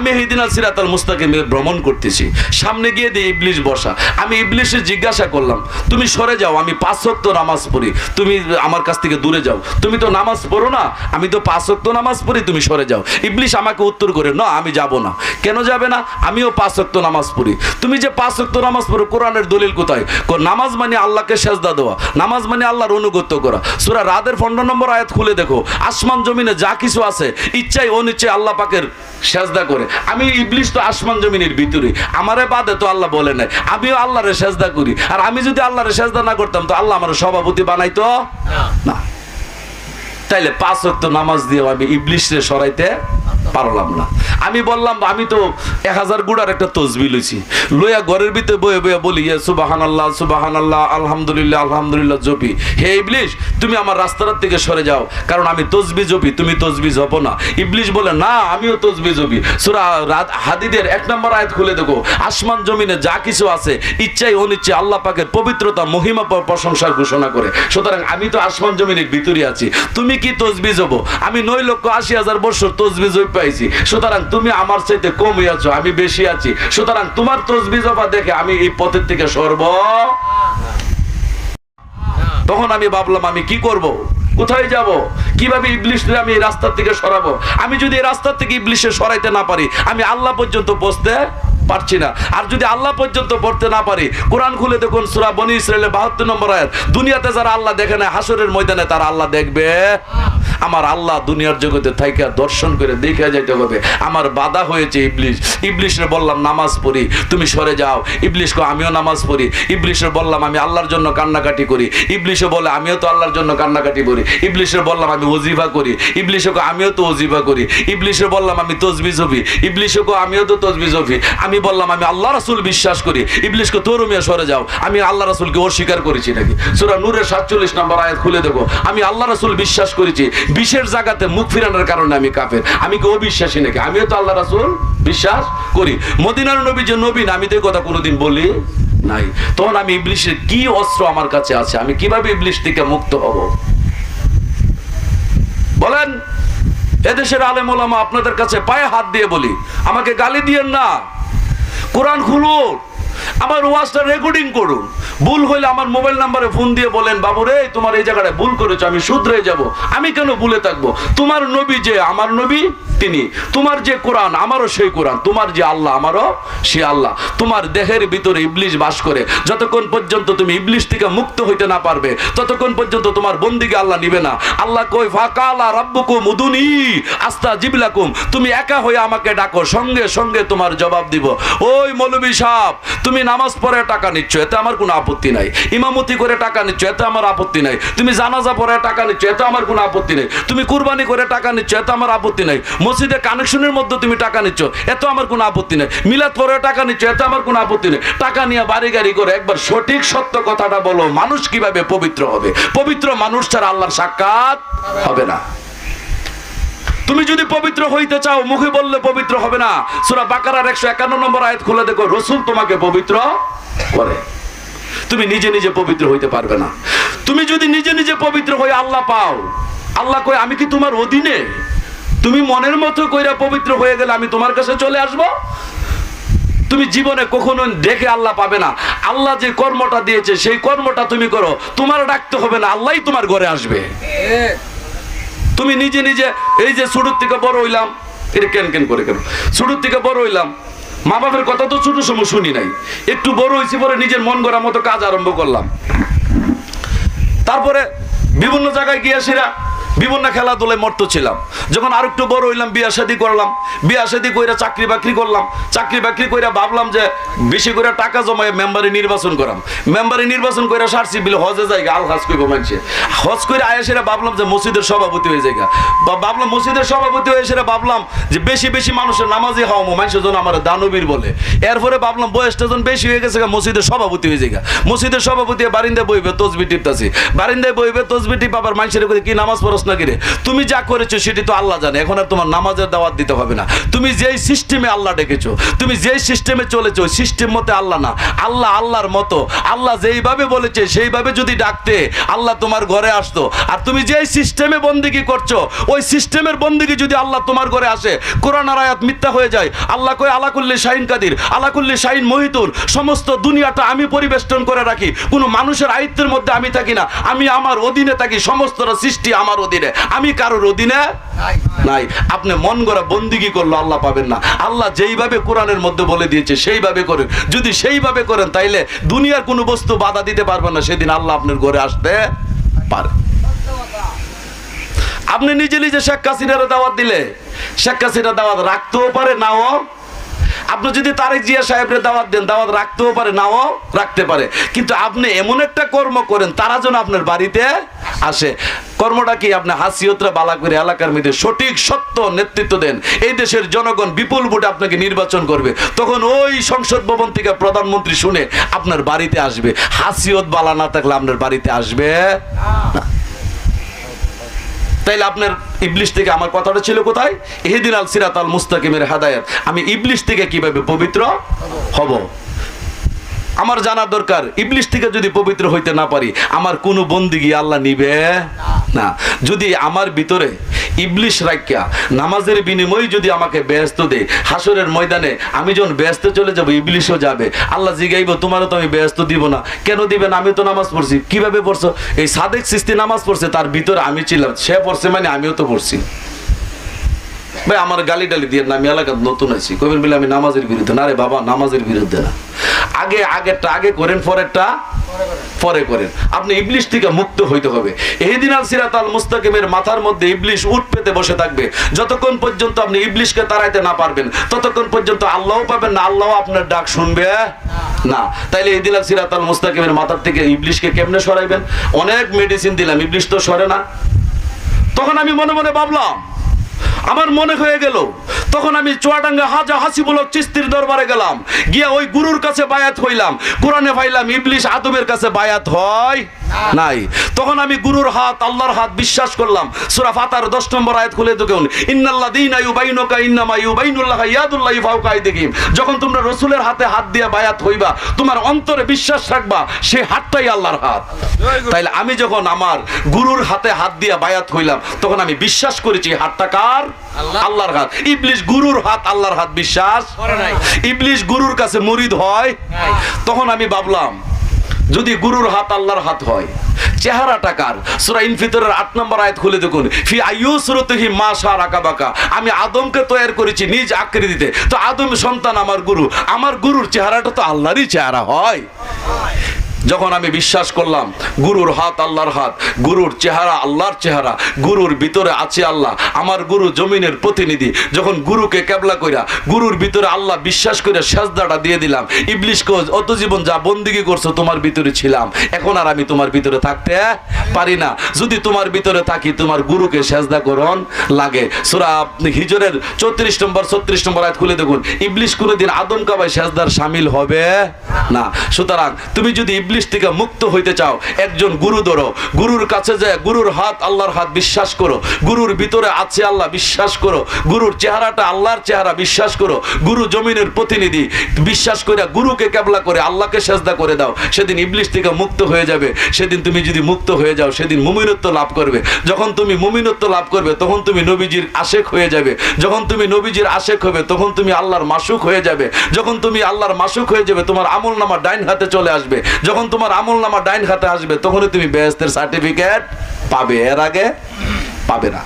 আমি ইহদিনাল সিরাতাল মুস্তাকিম ভ্রমণ করতেছি, সামনে গিয়ে দিয়ে ইবলিশ বসা। আমি ইবলিশে জিজ্ঞাসা করলাম, তুমি সরে যাও, আমি 5 ওয়াক্ত নামাজ পড়ি, তুমি আমার কাছ থেকে দূরে যাও। তুমি তো নামাজ পড়ো না, আমি তো 5 ওয়াক্ত নামাজ পড়ি, তুমি সরে যাও। ইবলিশ আমাকে উত্তর করে, না আমি যাব না। কেন যাবে না? আমিও 5 ওয়াক্ত নামাজ পড়ি। তুমি যে 5 ওয়াক্ত নামাজ পড়ো, কোরআনের দলিল কোথায়? নামাজ মানে আল্লাহকে সেজদা দেওয়া, নামাজ মানে আল্লাহর অনুগত্য করা। সূরা রাদের 15 নম্বর আয়াত খুলে দেখো, আসমান জমিনে যা কিছু আছে ইচ্ছায় অনিচ্ছায় আল্লাহ পাকের সেজদা করে। আমি ইবলিশ তো আসমান জমিনের ভিতরে, আমারে বাদে তো আল্লাহ বলে নাই, আমিও আল্লাহরে সেজদা করি। আর আমি যদি আল্লাহরে সেজদা না করতাম তো আল্লাহ আমার সভাপতি বানাইতো না। তাইলে 5 ওয়াক্ত নামাজ দিয়ে আমি ইবলিশরে সরাইতে পারলাম না। আমি বললাম, আমি তো 1000 গুড়ার একটা তসবিহ লইছি, লইয়া ঘরের ভিতরে বয়ে বয়ে বলি সুবহানাল্লাহ সুবহানাল্লাহ আলহামদুলিল্লাহ আলহামদুলিল্লাহ জপি। হে ইবলিশ, তুমি আমার রাস্তার থেকে সরে যাও, কারণ আমি তসবিহ জপি, তুমি তসবিহ জপো না। ইবলিশ বলে, না আমিও তসবিহ জপি। সূরা হাদীদের 1 নম্বর আয়াত খুলে দেখো, আসমান জমিনে যা কিছু আছে ইচ্ছায় অনিচ্ছায় আল্লাহ পাকের পবিত্রতা মহিমা প্রশংসার ঘোষণা করে। সুতরাং আমি তো আসমান জমিনের ভিতরে আছি, তুমি কি তসবিহ জপো? আমি 9,80,000 বছর তসবিহ জপ পাইছি, সুতরাং তুমি আমার চাইতে কম আছো, আমি বেশি আছি। সুতরাং তোমার তসবিহ জপা দেখে আমি এই পথের থেকে সরব। তখন আমি ভাবলাম, আমি কি করব, কোথায় যাব, কিভাবে ইবলিশকে আমি এই রাস্তা থেকে সরাবো? আমি যদি এই রাস্তা থেকে ইবলিশকে সরাইতে না পারি, আমি আল্লাহ পর্যন্ত পৌঁছতে পারছি না। আর যদি আল্লাহ পর্যন্ত পড়তে না পারি, কোরআন খুলে দেখুন সূরা বনী ইসরাঈলের 72 নম্বর আয়াত, দুনিয়াতে যারা আল্লাহ দেখে না, হাসরের ময়দানে তারা আল্লাহ দেখবে। আমার আল্লাহ দুনিয়ার জগতে থাইকা দর্শন করে দেখে যাইতে হবে। আমার বাধা হয়েছে ইবলিশ। ইবলিশরে বললাম নামাজ পড়ি, তুমি সরে যাও। ইবলিশ কো আমিও নামাজ পড়ি। ইবলিশরে বললাম আমি আল্লাহর জন্য কান্নাকাটি করি। ইবলিশে বলে আমিও তো আল্লাহর জন্য কান্নাকাটি করি। ইবলিশরে বললাম আমি ওজিফা করি। ইবলিশে কো আমিও তো ওজিফা করি। ইবলিশে বললাম আমি তসবিহ জপি। ইবলিশে কো আমিও তো তসবিহ জপি। আমি বললাম আমি আল্লাহ রাসূল বিশ্বাস করি। ইবলিশ কো তোর মিয়া সরে যাও, আমি আল্লাহ রাসূলকে অস্বীকার করেছি নাকি? সূরা নূরের 47 নম্বর আয়াত খুলে দেখো, আমি আল্লাহ রাসূল বিশ্বাস করেছি, বিশেষ জায়গাতে মুখ ফিরানোর কারণে আমি কাফের। আমি কি অবিশ্বাসী নাকি? আমিও তো আল্লাহ রাসূল বিশ্বাস করি। মদিনার নবী যে নবী না, আমি তো এই কথা কোনোদিন বলি নাই। তখন আমি ইবলিশের কি অস্ত্র আমার কাছে আছে, আমি কিভাবে ইবলিশ থেকে মুক্ত হব বলেন? এদেশের আলেম ওলামা আপনাদের কাছে পায়ে হাত দিয়ে বলি, আমাকে গালি দিয়েন না, কোরআন খুলুন, আমার ওয়াজটা রেকর্ডিং করুন। ভুল হইলে আমার মোবাইল নাম্বারে ফোন দিয়ে বলেন, বাবু রে তোমার এই জায়গাটায় ভুল করেছো, আমি শুধরে যাব। আমি কেন ভুলে থাকবো? তোমার নবী যে আমার নবী তিনি, তোমার যে কোরআন আমারও সেই কোরআন, তোমার যে আল্লাহ আমারও সে আল্লাহ। তোমার দেহের ভিতরে ইবলিশ বাস করে, যতক্ষণ পর্যন্ত তুমি ইবলিশ থেকে মুক্ত হইতে না পারবে ততক্ষণ পর্যন্ত তোমার বন্দিকে আল্লাহ নিবে না। আল্লাহ কই ফাকালা রাব্বুকুম উদুনি আস্তাজিব লাকুম, তুমি একা হয়ে আমাকে ডাকো, সঙ্গে সঙ্গে তোমার জবাব দিব। ওই মৌলভী সাহেব, তুমি নামাজ পড়ে টাকা নিচ্ছ, এতে আমার কোনো আপত্তি নাই। ইমামতি করে টাকা নিচ্ছ, এতে আমার আপত্তি নাই। তুমি জানাজা পড়ে টাকা নিচ্ছ, এতে আমার কোনো আপত্তি নাই। তুমি কুরবানি করে টাকা নিচ্ছ, এতে আমার আপত্তি নাই। মসজিদে কানেকশনের মধ্যে তুমি টাকা নিচ্ছ, এত আমার কোনো আপত্তি নাই। মিলাদ পরে টাকা নিচ্ছ, এতে আমার কোনো আপত্তি নেই। টাকা নিয়ে বাড়ি গাড়ি করে একবার সঠিক সত্য কথাটা বলো, মানুষ কিভাবে পবিত্র হবে? পবিত্র মানুষ ছাড়া আল্লাহর সাক্ষাৎ হবে না। তুমি যদি পবিত্র হইতে চাও, মুখে বললে পবিত্র হবে না। সূরা বাকারার 151 নম্বর আয়াত খুলে দেখো, রাসূল তোমাকে পবিত্র করে, তুমি নিজে নিজে পবিত্র হইতে পারবে না। তুমি যদি নিজে নিজে পবিত্র হয়ে আল্লাহ পাও, আল্লাহ কই আমি কি তোমার অধীনে? তুমি মনের মতো কইরা পবিত্র হয়ে গেলে আমি তোমার কাছে চলে আসবো? তুমি জীবনে কখনো দেখে আল্লাহ পাবে না। আল্লাহ যে কর্মটা দিয়েছে সেই কর্মটা তুমি করো, তোমার ডাকতে হবে না, আল্লাহই তোমার ঘরে আসবে। তুমি নিজে নিজে, এই যে ছোট থেকে বড় হইলাম, এটা কেন কেন করে কেন ছোট থেকে বড় হইলাম, মা বাবার কথা তো ছোট সময় শুনি নাই, একটু বড় হয়েছি পরে নিজের মন গড়া মতো কাজ আরম্ভ করলাম। তারপরে বিভিন্ন জায়গায় গিয়ে সেরা বিভিন্ন খেলাধুলায় মত্ত ছিলাম। যখন আর একটু বড় হইলাম, বিয়া শাদী করলাম, বিয়া শাদী কইরা চাকরি বাকরি করলাম, চাকরি বাকরি কইরা ভাবলাম যে বেশি করে টাকা জমায় মেম্বারে নির্বাচন করাম। মেম্বারে নির্বাচন কইরা সারছি বিলে হজে জায়গা আল হাজ কইব মানুষে, হজ করে আয়া সেরা ভাবলাম যে মসজিদের সভাপতি হয়ে জায়গা, ভাবলাম মসজিদের সভাপতি হয়ে সেরা ভাবলাম যে বেশি বেশি মানুষের নামাজি হওয়ামো, মানুষের জন্য আমার দানবীর বলে। এরপরে ভাবলাম বয়সটা যখন বেশি হয়ে গেছে, মসজিদের সভাপতি হয়ে জায়গা, মসজিদের সভাপতি বারিন্দায় বইবে তসবি টিপতাছি, বারিন্দায় বইবে তসবি টিপ, আবার মানুষের কি নামাজ পড়স নাকি রে? তুমি যা করেছো সেটি তো আল্লাহ জানে, এখন আর তোমার নামাজের দাওয়াত দিতে হবে না। তুমি যেই সিস্টেমে আল্লাহ ডেকেছো, তুমি যেই সিস্টেমে চলেছো, ওই সিস্টেম মতে আল্লাহ না, আল্লাহ আল্লাহর মতো। আল্লাহ যেইভাবে বলেছে সেইভাবে যদি ডাকতে আল্লাহ তোমার ঘরে আসতো। আর তুমি যেই সিস্টেমে বন্দিগি করছো, ওই সিস্টেমের বন্দিগি যদি আল্লাহ তোমার ঘরে আসে, কোরআন আর আয়াত মিথ্যা হয়ে যায়। আল্লাহ কয় আলাকুল্লি শাহিন কাদির, আলাকুল্লি শাহিন মহিতুন, সমস্ত দুনিয়াটা আমি পরিবেষ্টন করে রাখি, কোনো মানুষের আয়ত্তের মধ্যে আমি থাকি না, আমি আমার অধীনে থাকি, সমস্ত সৃষ্টি আমার অধীনে, আমি কারোর অধীনে নাই। আপনি মন গড়া বন্দিগি করলে আল্লাহ পাবেন না। আল্লাহ যেইভাবে কোরআনের মধ্যে বলে দিয়েছে সেইভাবে করেন। যদি সেইভাবে করেন তাইলে দুনিয়ার কোনো বস্তু বাধা দিতে পারবে না, সেদিন আল্লাহ আপনার ঘরে আসতে পারে। আপনি নিজে নিজে শেখ হাসিনার দাওয়াত দিলে শেখ হাসিনা দাওয়াত রাখতেও পারে, নাও। আপনি যদি তারেক জিয়া সাহেবের দাওয়াত দেন, দাওয়াত রাখতেও পারে, নাও রাখতে পারে। কিন্তু আপনি এমন একটা কর্ম করেন তারা যেন আপনার বাড়িতে আসে। কর্মটা কি? আপনি হাসিয়তরা বালা করে এলাকার মধ্যে সঠিক সত্য নেতৃত্ব দেন। এই দেশের জনগণ বিপুল ভোটে আপনাকে নির্বাচন করবে, তখন ওই সংসদ ভবন থেকে প্রধানমন্ত্রী শুনে আপনার বাড়িতে আসবে। হাসিয়ত বালা না থাকলে আপনার বাড়িতে আসবে না। তাইলে আপনার ইবলিশ থেকে আমার কথাটা ছিল কোথায়? ইহদিনাল সিরাতাল মুস্তাকিমের হেদায়েত। আমি ইবলিশ থেকে কিভাবে পবিত্র হব আমার জানা দরকার। ইবলিশ থেকে যদি পবিত্র হইতে না পারি, আমার কোনো বন্দিগি আল্লাহ নিবে না। যদি আমার ভিতরে ইবলিশ রাখিয়া নামাজের বিনিময়ে যদি আমাকে ব্যস্ত দেয়, হাসরের ময়দানে আমি যখন ব্যস্ত চলে যাব, ইবলিশও যাবে। আল্লাহ জিগাইব, তোমারও তো আমি ব্যস্ত দিব না। কেন দিবেন? আমি তো নামাজ পড়ছি। কিভাবে পড়ছো? এই সাদেক সিস্তি নামাজ পড়ছে, তার ভিতরে আমি ছিলাম, সে পড়ছে মানে আমিও তো পড়ছি। ভাই আমার গালি ডালি দিয়ে না, আমি এলাকার নতুন আছি, কবির বলে আমি নামাজের বিরুদ্ধে না। রে বাবা, নামাজের বিরুদ্ধে না, আগেরটা আগে করেন, পরেরটা পরে করেন। আপনি ইবলিশ থেকে মুক্ত হইতে হবে। ইহদিনাল সিরাতাল মুস্তাকিমের মাথার মধ্যে ইবলিশ উঠ পেতে বসে থাকবে। যতক্ষণ পর্যন্ত আপনি ইবলিশকে তাড়াইতে না পারবেন, ততক্ষণ পর্যন্ত আল্লাহও পাবেন না, আল্লাহ আপনার ডাক শুনবে না। তাইলে ইহদিনাল সিরাতাল মুস্তাকিমের মাথার থেকে ইবলিশকে কেমনে সরাইবেন? অনেক মেডিসিন দিলাম, ইবলিশ তো সরে না। তখন আমি মনে মনে ভাবলাম, আমার মনে হয়ে গেল, তখন আমি চুয়াডাঙ্গা হাজা হাসিবুল চিস্তির দরবারে গেলাম, গিয়া ওই গুরুর কাছে বায়াত হইলাম। কোরআনে পাইলাম ইবলিশ আদমের কাছে বায়াত হয় নাই। তখন আমি গুরুর হাত, আল্লাহর হাত বিশ্বাস করলাম। সূরা ফাতার 10 নম্বর আয়াত খুলে দেখুন, ইন্নাল্লাযীনা ইউবাইনুকা ইন্নামা ইউবাইনুল্লাহু ইয়াদুল্লাহি ফাওকা আইদিহিম। যখন তোমরা রাসূলের হাতে হাত দিয়ে বায়াত হইবা, তোমার অন্তরে বিশ্বাস রাখবা সেই হাতটাই আল্লাহর হাত। তাইলে আমি যখন আমার গুরুর হাতে হাত দিয়ে বায়াত হইলাম, তখন আমি বিশ্বাস করেছি হাতটা কার? আল্লাহর হাত। ইবলিশ গুরুর হাত, আল্লাহর হাত বিশ্বাস করে নাই। ইবলিশ গুরুর কাছে মুরিদ হয়। তখন আমি ভাবলাম, যদি গুরুর হাত আল্লাহর হাত হয়, চেহারাটা কার? সূরা ইনফিতরের 8 নম্বর আয়াত খুলে দেখুন, ফি আইয়ুসরতিহি মা শারাকাবাকা। আমি আদমকে তৈরি করেছি নিজ আকৃতিতে, তো আদম সন্তান আমার গুরু, আমার গুরুর চেহারাটা তো আল্লাহরই চেহারা হয়। যখন আমি বিশ্বাস করলাম গুরুর হাত আল্লাহর হাত, গুরুর চেহারা আল্লাহর চেহারা, গুরুর ভিতরে আছে আল্লাহ, আমার গুরু জমিনের প্রতিনিধি, যখন গুরুকে কেবলা কইরা গুরুর ভিতরে আল্লাহ বিশ্বাস করে সেজদাটা দিয়ে দিলাম, ইবলিশকে অত জীবন যা বন্দিগি করছো তোমার ভিতরে ছিলাম, এখন আর আমি তোমার ভিতরে থাকতে পারি না। যদি তোমার ভিতরে থাকি, তোমার গুরুকে সেজদা করন লাগে। সূরা হিজরের 34 নম্বর 36 নম্বর আয়াত খুলে দেখুন, ইবলিশ কোনোদিন আদম কাবায় সেজদার শামিল হবে না। সুতরাং তুমি যদি ইবলিশ থেকে মুক্ত হইতে চাও, একজন গুরু ধরো, গুরুর কাছে যায়, গুরুর হাত আল্লাহর হাত বিশ্বাস করো, গুরুর ভিতরে আছে আল্লাহ বিশ্বাস করো, গুরুর চেহারাটা আল্লাহর চেহারা বিশ্বাস করো, গুরু জমিনের প্রতিনিধি বিশ্বাস করে গুরুকে কেবলা করে আল্লাহকে সেজদা করে দাও। সেদিন ইবলিশ থেকে মুক্ত হয়ে যাবে। সেদিন তুমি যদি মুক্ত হয়ে যাও, সেদিন মুমিনত্ব লাভ করবে। যখন তুমি মুমিনত্ব লাভ করবে, তখন তুমি নবীজির আশেক হয়ে যাবে। যখন তুমি নবীজির আশেক হবে, তখন তুমি আল্লাহর মাসুক হয়ে যাবে। যখন তুমি আল্লাহর মাসুক হয়ে যাবে, তোমার আমলনামা ডাইন হাতে চলে আসবে। যখন তোমার আমলনামা ডাইন হাতে আসবে, তখনই তুমি বেহেশতের সার্টিফিকেট পাবে, এর আগে পাবে না।